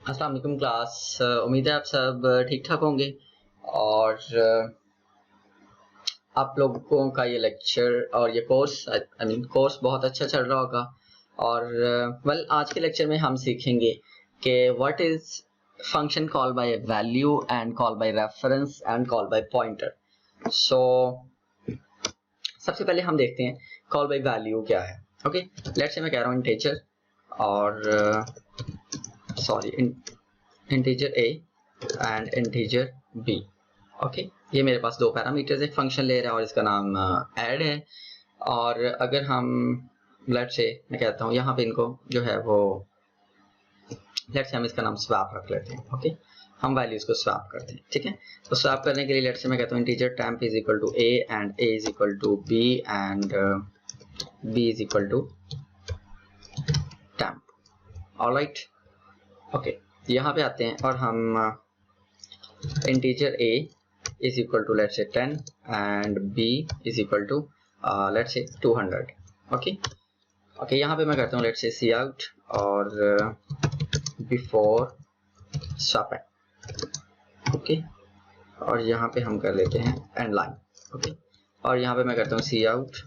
अस्सलाम वालेकुम क्लास। उम्मीद है आप सब ठीक ठाक होंगे और आप लोगों का ये लेक्चर और ये कोर्स कोर्स बहुत अच्छा चल रहा होगा। और आज के लेक्चर में हम सीखेंगे कि what is function call by value and call by reference and call by pointer. So सबसे पहले हम देखते हैं कॉल बाय वैल्यू क्या है। ओके, लेट्स से मैं कह रहा हूँ इंटीजर और integer a and integer b। Okay, ये मेरे पास दो पैरामीटर्स एक फंक्शन ले रहा है और इसका नाम ऐड है। और अगर हम लेट्स से मैं कहता हूँ यहाँ पे इनको जो है वो लेट्स से हम इसका नाम स्वैप रख लेते हैं। ओके, हम वैल्यूज को स्वैप करते हैं। ठीक है, तो स्वैप करने के लिए लेट्स से मैं कहता हूँ integer temp is equal to a and a is equal to b and b is equal to temp. Alright, okay, यहाँ पे आते हैं और हम integer a is equal to let's say 10 and b is equal to let's say 200। Okay, यहाँ पे मैं करता हूँ let's say see out और before swapping। ओके, और यहाँ पे हम कर लेते हैं end line। ओके, और यहाँ पे मैं करता हूँ see out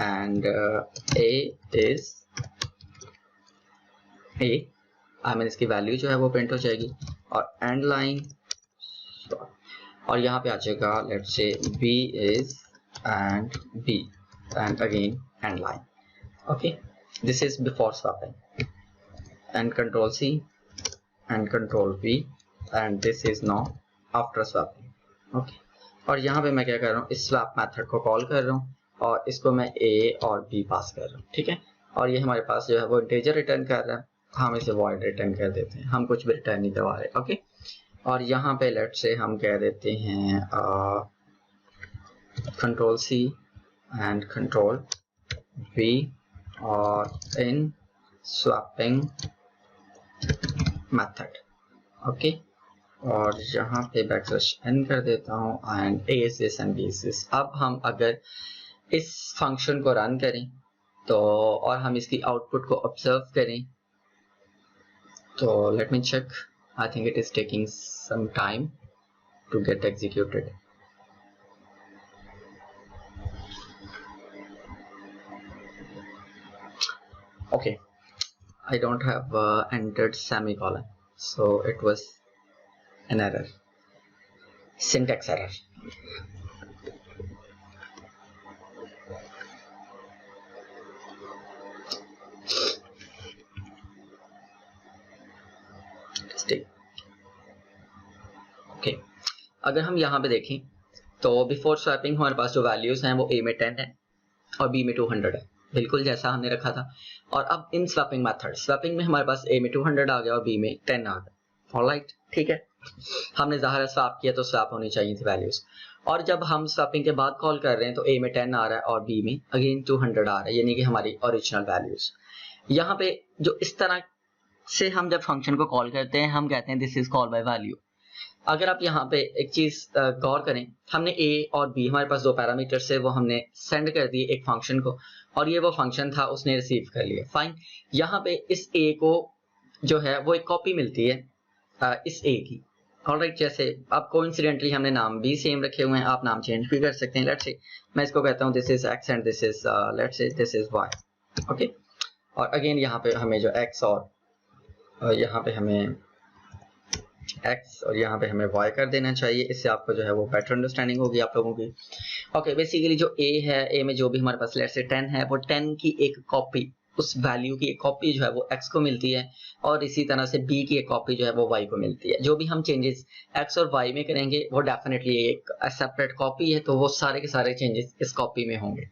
and a is a, इसकी वैल्यू जो है वो प्रिंट हो जाएगी और एंड लाइन और यहाँ पे आ जाएगा let's say b is and b and again end line। okay, this is before swapping and control C and control V and this is now after swapping। okay, और यहाँ पे मैं क्या कर रहा हूँ, इस swap मेथड को कॉल कर रहा हूँ और इसको मैं a और b पास कर रहा हूँ। ठीक है, और ये हमारे पास जो है वो इंटीजर रिटर्न कर रहा है, हम इसे void रिटर्न कर देते हैं, हम कुछ भी रिटर्न नहीं करवा रहे। ओके, और यहाँ पे लेट से हम कह देते हैं control C and control V और इन स्वैपिंग मेथड। ओके, और यहाँ पे बैकस्लैश n कर देता हूँ and a is this and b is this। अब हम अगर इस फंक्शन को रन करें तो और हम इसकी आउटपुट को ऑब्जर्व करें तो let me check, I think it is taking some time to get executed। Okay, I don't have entered semicolon, so it was an error, syntax error। Okay, अगर हम यहाँ पे देखें तो बिफोर स्वैपिंग हमारे पास जो वैल्यूज हैं वो a में 10 है और b में 200 है, बिल्कुल जैसा हमने रखा था। और अब इन स्वैपिंग मेथड, स्वैपिंग में हमारे पास a में 200 आ गया और b में 10 आ गया। ऑलराइट, ठीक है, हमने ज़ाहिर है स्वैप किया तो स्वैप होनी चाहिए थी वैल्यूज। और जब हम स्वैपिंग के बाद कॉल कर रहे हैं तो a में 10 आ रहा है और b में अगेन 200 आ रहा है, यानी कि हमारी ओरिजिनल वैल्यूज। यहाँ पे जो इस तरह से हम जब फंक्शन को कॉल करते हैं हम कहते हैं this is call by value. अगर आप यहाँ पे एक चीज गौर करें, हमने a और b हमारे पास दो पैरामीटर से वो हमने सेंड कर दिए एक फंक्शन को और ये वो फंक्शन था उसने रिसीव कर लिया। फाइन, यहाँ पे इस a को जो है वो एक कॉपी मिलती है इस a की। ऑलराइट, जैसे अब कोइंसिडेंटली हमने नाम भी सेम रखे हुए हैं, आप नाम चेंज भी कर सकते हैं। लेट्स से मैं इसको कहता हूँ this is x and this is let's say this is y। Okay, और अगेन यहाँ पे हमें जो x और यहाँ पे हमें x और यहाँ पे हमें y कर देना चाहिए, इससे आपको जो है वो बेटर अंडरस्टैंडिंग होगी आप लोगों की। ओके, बेसिकली जो a है, a में जो भी हमारे पास लेट्स से 10 है, वो 10 की एक कॉपी, उस वैल्यू की एक कॉपी जो है वो x को मिलती है और इसी तरह से b की एक कॉपी जो है वो y को मिलती है। जो भी हम चेंजेस x और y में करेंगे वो डेफिनेटली एक सेपरेट कॉपी है, तो वो सारे के सारे चेंजेस इस कॉपी में होंगे।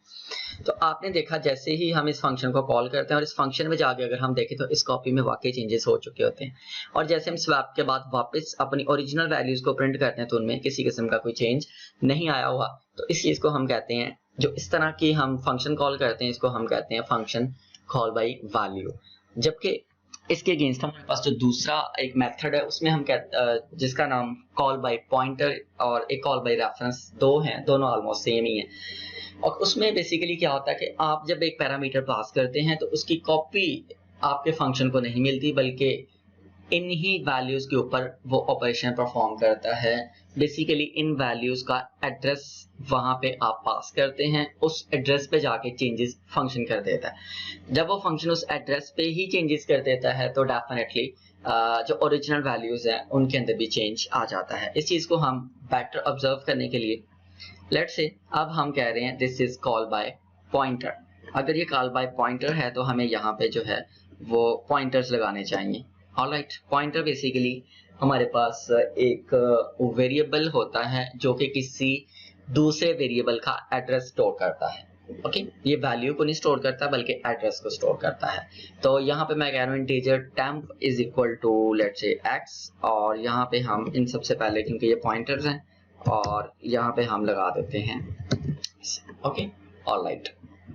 तो आपने देखा जैसे ही हम इस फंक्शन को कॉल करते हैं और इस फंक्शन में जाके अगर हम देखें तो इस कॉपी में वाकई चेंजेस हो चुके होते हैं, और जैसे हम स्वैप के बाद वापस अपनी ओरिजिनल वैल्यूज को प्रिंट करते हैं तो उनमें किसी किस्म का कोई चेंज नहीं आया हुआ। तो इस चीज को हम कहते हैं, जो इस तरह की हम फंक्शन कॉल करते हैं इसको हम कहते हैं फंक्शन कॉल बाय वैल्यू। जबकि इसके अगेंस्ट हमारे पास जो दूसरा एक मेथड है उसमें हम जिसका नाम कॉल बाय पॉइंटर और एक कॉल बाय रेफरेंस, दो हैं, दोनों ऑलमोस्ट सेम ही हैं। और उसमें बेसिकली क्या होता है कि आप जब एक पैरामीटर पास करते हैं तो उसकी कॉपी आपके फंक्शन को नहीं मिलती, बल्कि इन्हीं वैल्यूज के ऊपर वो ऑपरेशन परफॉर्म करता है। बेसिकली इन वैल्यूज का एड्रेस वहां पे आप पास करते हैं, उस एड्रेस पे जाके चेंजेस फंक्शन कर देता है। जब वो फंक्शन उस एड्रेस पे ही चेंजेस कर देता है तो डेफिनेटली जो ओरिजिनल वैल्यूज हैं उनके अंदर भी चेंज आ जाता है। इस चीज को हम बेटर ऑब्जर्व करने के लिए लेट्स से अब हम कह रहे हैं this is call by pointer. अगर ये कॉल बाय पॉइंटर है तो हमें यहाँ पे जो है वो पॉइंटर्स लगाने चाहिए। ऑलराइट, पॉइंटर बेसिकली हमारे पास एक वेरिएबल होता है जो कि किसी दूसरे वेरिएबल का एड्रेस स्टोर करता है। ओके, ये वैल्यू को नहीं स्टोर करता बल्कि एड्रेस को स्टोर करता है। तो यहाँ पे मैं कह रहा हूँ integer temp is equal to let's say x, और यहाँ पे हम इन सबसे पहले क्योंकि ये पॉइंटर्स हैं और यहाँ पे हम लगा देते हैं ओके। ऑलराइट,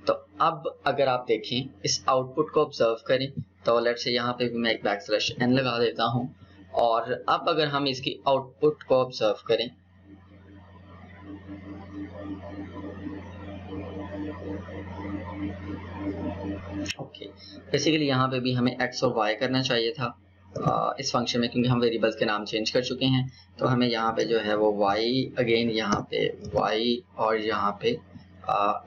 तो अब अगर आप देखें इस आउटपुट को ऑब्जर्व करें तो लेट्स से यहाँ पे भी मैं एक बैकस्लैश n लगा देता हूँ, और अब अगर हम इसकी आउटपुट को ऑब्जर्व करें ओके, बेसिकली यहाँ पे भी हमें x और y करना चाहिए था इस फंक्शन में, क्योंकि हम वेरिएबल्स के नाम चेंज कर चुके हैं। तो हमें यहाँ पे जो है वो y अगेन यहाँ पे y और यहाँ पे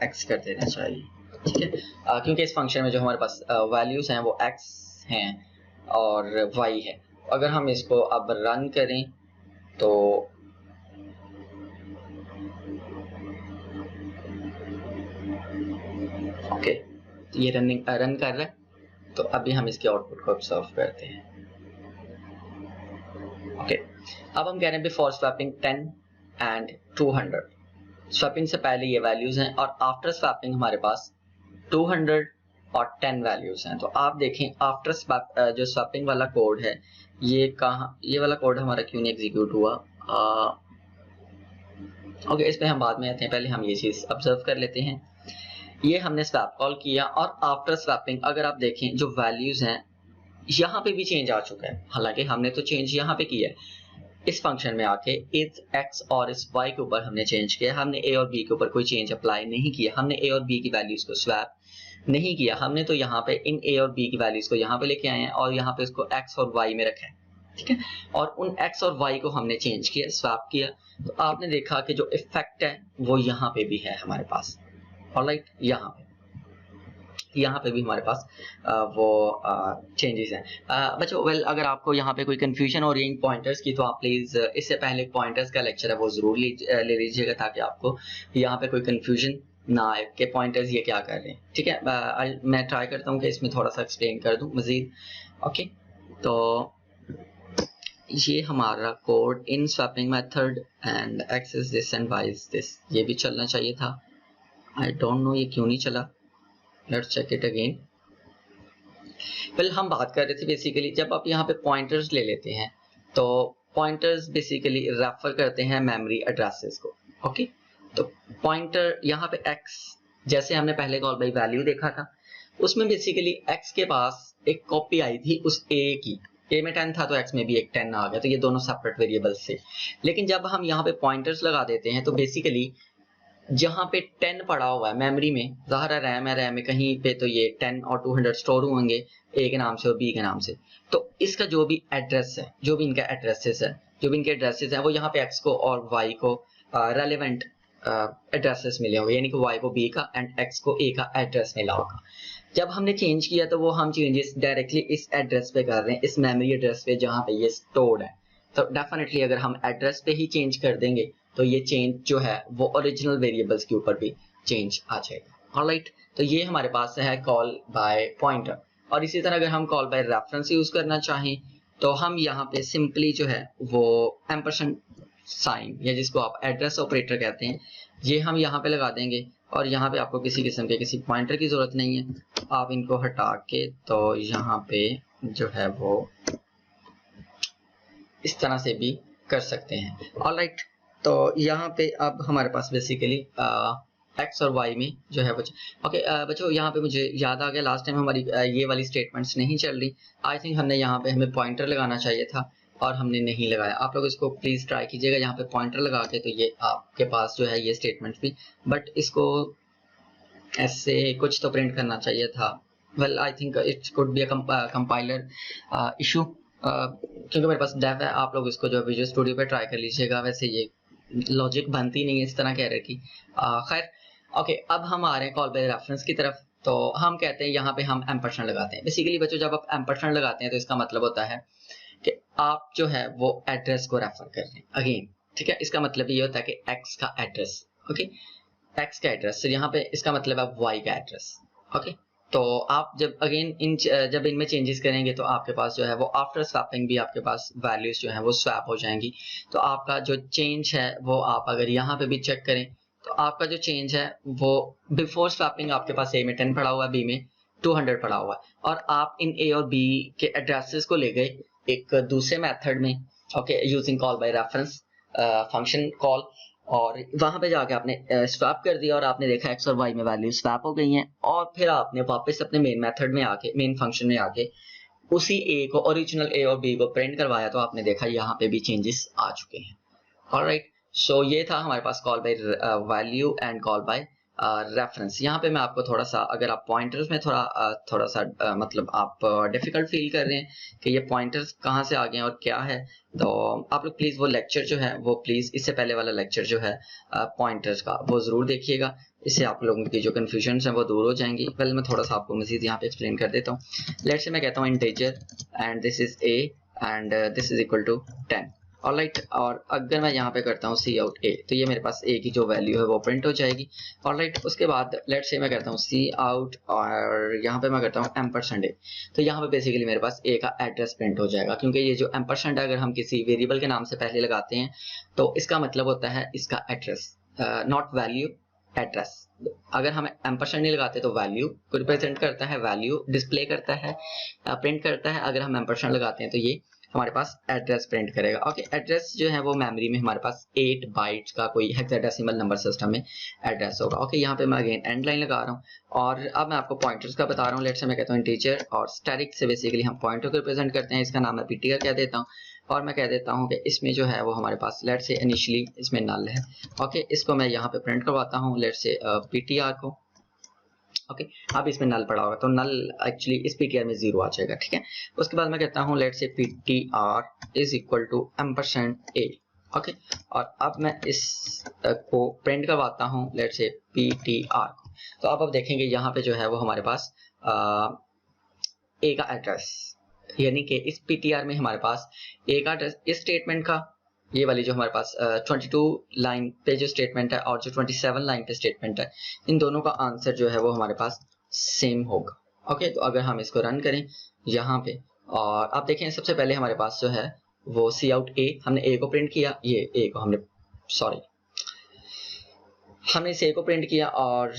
x कर देना चाहिए, ठीक है। क्योंकि इस फंक्शन में जो हमारे पास वैल्यूज हैं वो x हैं और y है। अगर हम इसको अब रन करें तो ओके, तो ये रन कर रहा है। तो अभी हम इसके आउटपुट को ऑब्जर्व करते हैं ओके। अब हम कह रहे हैं बिफोर स्वैपिंग 10 एंड 200, स्वैपिंग से पहले ये वैल्यूज हैं और आफ्टर स्वैपिंग हमारे पास 200 और 10 वैल्यूज हैं। तो आप देखें आफ्टर स्वैप जो स्वैपिंग वाला कोड है ये कहाँ, ये वाला कोड हमारा क्यों नहीं एग्जीक्यूट हुआ ओके, इस पे हम बाद में आते हैं, पहले हम ये चीज ऑब्जर्व कर लेते हैं। ये हमने स्वैप कॉल किया और आफ्टर स्वैपिंग अगर आप देखें जो वैल्यूज हैं यहाँ पे भी चेंज आ चुका है। हालांकि हमने तो चेंज यहाँ पे किया है इस फंक्शन में आके, इस x और इस y के ऊपर हमने चेंज किया, हमने a और b के ऊपर कोई चेंज अप्लाई नहीं किया, हमने a और b की वैल्यूज को स्वैप नहीं किया। हमने तो यहाँ पे इन a और b की वैल्यूज को यहाँ पे लेके आए हैं और यहाँ पे इसको x और y में रखा है, ठीक है। और उन x और y को हमने चेंज किया, स्वैप किया। तो आपने देखा कि जो इफेक्ट है वो यहाँ पे भी है हमारे पास। ऑलराइट, यहाँ पे भी हमारे पास वो चेंजेस हैं। बच्चों वेल अगर आपको यहाँ पे कोई कंफ्यूजन हो रही है इन पॉइंटर्स की तो आप प्लीज़ इससे पहले पॉइंटर्स का लेक्चर है वो ज़रूर ले लीजिएगा ताकि आपको यहाँ पे कोई कंफ्यूजन ना आए कि पॉइंटर्स ये क्या कर रहे हैं, ठीक है। मैं ट्राई करता हूँ कि इसमें थोड़ा सा एक्सप्लेन कर दूँ मज़ीद ओके। तो ये हमारा code in swapping method and x is this and y is this, ये भी चलना चाहिए था। आई डोंट नो ये क्यों नहीं चला, let's check it again. Well हम बात कर रहे थे बेसिकली जब आप यहाँ पे पॉइंटर्स ले लेते हैं तो पॉइंटर्स बेसिकली रेफर करते हैं मेमोरी एड्रेसेस को ओके। तो पॉइंटर यहाँ पे x, जैसे हमने पहले कॉल बाय वैल्यू देखा था उसमें बेसिकली x के पास एक कॉपी आई थी उस a की, a में 10 था तो x में भी एक 10 आ गया, तो ये दोनों सेपरेट वेरिएबल्स थे। लेकिन जब हम यहाँ पे पॉइंटर्स लगा देते हैं तो बेसिकली जहाँ पे 10 पड़ा हुआ है मेमोरी में, ज़ाहिर है रैम है, रैम में कहीं पे तो ये 10 और 200 स्टोर होंगे a के नाम से और b के नाम से। तो इसका जो भी एड्रेस है, जो भी इनका एड्रेसेस है, जो भी इनके एड्रेसेस हैं वो यहाँ पे x को और y को रेलेवेंट एड्रेसेस मिले होंगे, यानी कि y को b का एंड x को a का एड्रेस मिला होगा। जब हमने चेंज किया तो वो हम चेंजेस डायरेक्टली इस एड्रेस पे कर रहे हैं, इस मेमोरी एड्रेस पे जहाँ पे ये स्टोर्ड है। तो डेफिनेटली अगर हम एड्रेस पे ही चेंज कर देंगे तो ये चेंज जो है वो ओरिजिनल वेरिएबल्स के ऊपर भी चेंज आ जाएगा। ऑलराइट, तो ये हमारे पास है कॉल बाय पॉइंटर। और इसी तरह अगर हम कॉल बाय रेफरेंस यूज करना चाहें तो हम यहाँ पे सिंपली जो है वो एम्परसेंड साइन या जिसको आप एड्रेस ऑपरेटर कहते हैं ये हम यहाँ पे लगा देंगे। और यहाँ पे आपको किसी किस्म के किसी पॉइंटर की जरूरत नहीं है, आप इनको हटा के तो यहाँ पे जो है वो इस तरह से भी कर सकते हैं। ऑलराइट, तो यहाँ पे अब हमारे पास बेसिकली x और y में जो है ओके बच्चों यहाँ पे मुझे याद आ गया लास्ट टाइम हमारी ये वाली स्टेटमेंट्स नहीं चल रही। आई थिंक हमने यहाँ पे हमें पॉइंटर लगाना चाहिए था और हमने नहीं लगाया। आप लोग इसको प्लीज ट्राई कीजिएगा यहाँ पे पॉइंटर लगा के, तो ये आपके पास जो है ये स्टेटमेंट भी, बट इसको ऐसे कुछ तो प्रिंट करना चाहिए था। Well I think it could be a compiler issue क्योंकि मेरे पास डेव है, आप लोग इसको जो विजुअल स्टूडियो पे ट्राई कर लीजिएगा। वैसे ये लॉजिक बनती नहीं है इस तरह कह रहे की। खैर ओके, अब हम आ रहे हैं कॉल बाय रेफरेंस की तरफ। तो हम कहते हैं यहाँ पे हम एम्परसेंड लगाते हैं। बेसिकली बच्चों जब आप एम्परसेंड लगाते हैं तो इसका मतलब होता है कि आप जो है वो एड्रेस को रेफर कर रहे हैं अगेन, ठीक है। इसका मतलब ये होता है कि एक्स का एड्रेस, ओके, एक्स का एड्रेस, तो यहाँ पे इसका मतलब है वाई का एड्रेस, ओके। तो आप जब अगेन जब इनमें चेंजेस करेंगे तो आपके पास जो है वो आफ्टर स्वैपिंग भी आपके पास वैल्यूज जो है वो स्वैप हो जाएंगी। तो आपका जो चेंज है वो आप अगर यहाँ पे भी चेक करें तो आपका जो चेंज है वो बिफोर स्वैपिंग आपके पास ए में 10 पड़ा हुआ है, बी में 200 पड़ा हुआ है, और आप इन ए और बी के एड्रेसेस को ले गए एक दूसरे मेथड में, okay, using call by reference function call, और वहां पे जाके आपने स्वैप कर दिया और आपने देखा एक्स और वाई में वैल्यू स्वैप हो गई हैं, और फिर आपने वापस अपने मेन मेथड में आके, मेन फंक्शन में आके उसी ए को, ओरिजिनल ए और बी को प्रिंट करवाया, तो आपने देखा यहाँ पे भी चेंजेस आ चुके हैं। ऑलराइट, सो ये था हमारे पास call by value and call by reference. यहाँ पे मैं आपको थोड़ा सा, अगर आप पॉइंटर्स में थोड़ा सा मतलब आप डिफिकल्ट फील कर रहे हैं कि ये पॉइंटर्स कहाँ से आ गए हैं और क्या है, तो आप लोग प्लीज वो लेक्चर जो है वो प्लीज इससे पहले वाला लेक्चर जो है पॉइंटर्स का वो जरूर देखिएगा। इससे आप लोगों की जो कंफ्यूजन है वो दूर हो जाएंगी। पहले मैं थोड़ा सा आपको मजीद यहाँ पे एक्सप्लेन कर देता हूँ। लेट्स से मैं कहता हूँ integer and this is a and this is equal to 10, alright. और अगर मैं यहाँ पे करता हूँ सी आउट ए, तो ये मेरे पास ए की जो वैल्यू है वो प्रिंट हो जाएगी, ऑलराइट। उसके बाद लेट्स से मैं करता हूँ सी आउट और यहाँ पे मैं करता हूँ एम्परसेंड ए, तो यहाँ पे बेसिकली मेरे पास ए का एड्रेस प्रिंट हो जाएगा, क्योंकि ये जो एम्परसेंड अगर हम किसी वेरिएबल के नाम से पहले लगाते हैं तो इसका मतलब होता है इसका एड्रेस, नॉट वैल्यू, एड्रेस। अगर हम एम्परसेंड नहीं लगाते तो वैल्यू को रिप्रेजेंट करता है, वैल्यू डिस्प्ले करता है, प्रिंट करता है। अगर हम एम्परसेंड लगाते हैं तो ये हमारे पास एड्रेस प्रिंट करेगा, ओके। एड्रेस जो है वो मेमोरी में हमारे पास 8 बाइट्स का कोई हेक्साडेसिमल नंबर सिस्टम में एड्रेस होगा, ओके। यहाँ पे मैं अगेन एंड लाइन लगा रहा हूँ और अब मैं आपको पॉइंटर्स का बता रहा हूँ। लेट्स से मैं कहता हूँ इंटीजर, और स्टैटिक से बेसिकली हम पॉइंटर को रिप्रेजेंट करते हैं, इसका नाम मैं पीटीआर कह देता हूँ, और मैं कह देता हूँ कि इसमें जो है वो हमारे पास लेट्स से इनिशियली इसमें नल है, ओके। इसको मैं यहाँ पे प्रिंट करवाता हूँ लेट्स से पीटीआर को, ओके। अब इसमें नल पड़ा होगा तो नल एक्चुअली इस पीटीआर में 0 आ जाएगा, ठीक है। उसके बाद मैं कहता हूँ let's say PTR is equal to ampersand a, okay. और अब मैं इस को प्रिंट करवाता हूँ लेट्स से पीटीआर को, तो अब देखेंगे यहाँ पे जो है वो हमारे पास ए का एड्रेस, यानी कि इस पीटीआर में हमारे पास ए का एड्रेस, इस स्टेटमेंट का, ये वाली जो हमारे पास 22 लाइन पे जो स्टेटमेंट है और जो 27 लाइन पे स्टेटमेंट है, इन दोनों का आंसर जो है वो हमारे पास सेम होगा, ओके। तो अगर हम इसको रन करें यहाँ पे और आप देखें सबसे पहले हमारे पास जो है वो सी आउट ए, हमने ए को प्रिंट किया, ये ए को हमने इस ए को प्रिंट किया और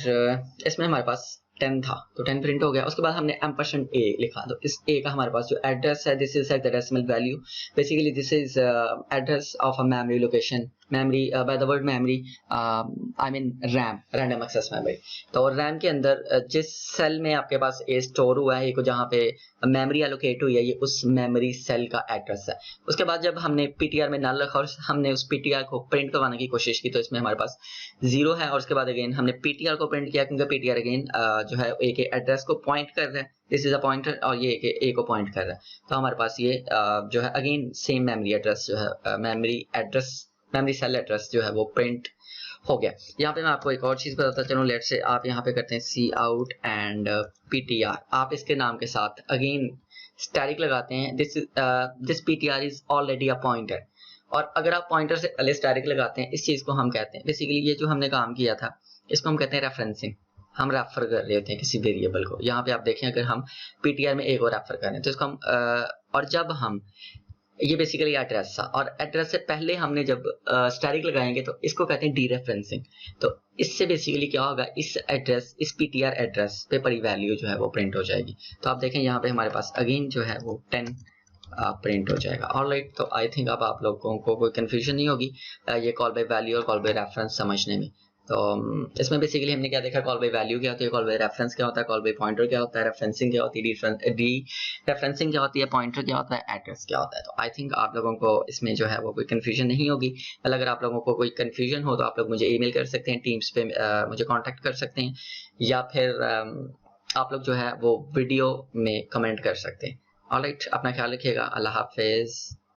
इसमें हमारे पास 10 था तो 10 प्रिंट हो गया। उसके बाद हमने एम्परसेंड ए लिखा, तो इस ए का हमारे पास जो एड्रेस है this is hexadecimal value, basically this is address of a memory location, memory by the word memory I mean RAM, random access memory. तो रैम के अंदर जिस सेल में आपके पास ए स्टोर हुआ है, जहाँ पे मेमोरी एलोकेट हुई है, ये उस मेमोरी सेल का एड्रेस है। उसके बाद जब हमने पीटीआर में नल रखा और हमने उस पीटीआर को प्रिंट करवाने की कोशिश की तो इसमें हमारे पास 0 है, और उसके बाद अगेन हमने पीटीआर को प्रिंट किया क्योंकि पीटीआर अगेन जो है ए के एड्रेस को पॉइंट कर रहा है, दिस इज अ पॉइंटर, और ये ए को पॉइंट कर रहा है। तो हमारे पास ये जो है अगेन सेम मेमोरी एड्रेस जो है मेमोरी सेल एड्रेस जो है वो प्रिंट हो गया। यहाँ पे मैं आपको एक और चीज बताता चलूं, लेट से आप यहाँ पे करते हैं सी आउट एंड पीटीआर, आप इसके नाम के साथ अगेन स्टैटिक लगाते हैं, this PTR is already a pointer, और अगर आप पॉइंटर से पहले स्टैटिक लगाते हैं, इस चीज को हम कहते हैं, बेसिकली ये जो हमने काम किया था इसको हम कहते हैं रेफरेंसिंग। हम रेफर कर रहे होते हैं किसी वेरिएबल को। यहाँ पे आप देखें अगर हम पीटीआर में ए को रेफर कर रहे हैं तो इसको हम और जब हम ये बेसिकली एड्रेस था, और एड्रेस से पहले हमने जब स्टैटिक लगाएंगे तो इसको कहते हैं डीरेफरेंसिंग। तो इससे बेसिकली क्या होगा, इस एड्रेस, इस पीटीआर एड्रेस पे पड़ी वैल्यू जो है वो प्रिंट हो जाएगी। तो आप देखें यहाँ पे हमारे पास अगेन जो है वो 10 प्रिंट हो जाएगा, ऑलराइट। तो आई थिंक अब आप लोगों को कोई कंफ्यूजन नहीं होगी ये कॉल बाय वैल्यू और कॉल बाय रेफरेंस समझने में। तो इसमें बेसिकली हमने क्या देखा, कॉल बाय वैल्यू क्या होती है, कॉल बाय रेफरेंस क्या होता है, कॉल बाय पॉइंटर क्या होता है, रेफरेंसिंग क्या होती है, डी रेफरेंसिंग क्या होती है, पॉइंटर क्या होता है, एड्रेस क्या होता है। तो आई थिंक आप लोगों को इसमें जो है वो कोई कंफ्यूजन नहीं होगी। अगर आप लोगों को कोई कंफ्यूजन हो तो आप लोग मुझे ईमेल कर सकते हैं, टीम्स पे मुझे कॉन्टैक्ट कर सकते हैं, या फिर आप लोग जो है वो वीडियो में कमेंट कर सकते हैं, ऑलराइट, अपना ख्याल रखिएगा। अल्लाह हाफिज़।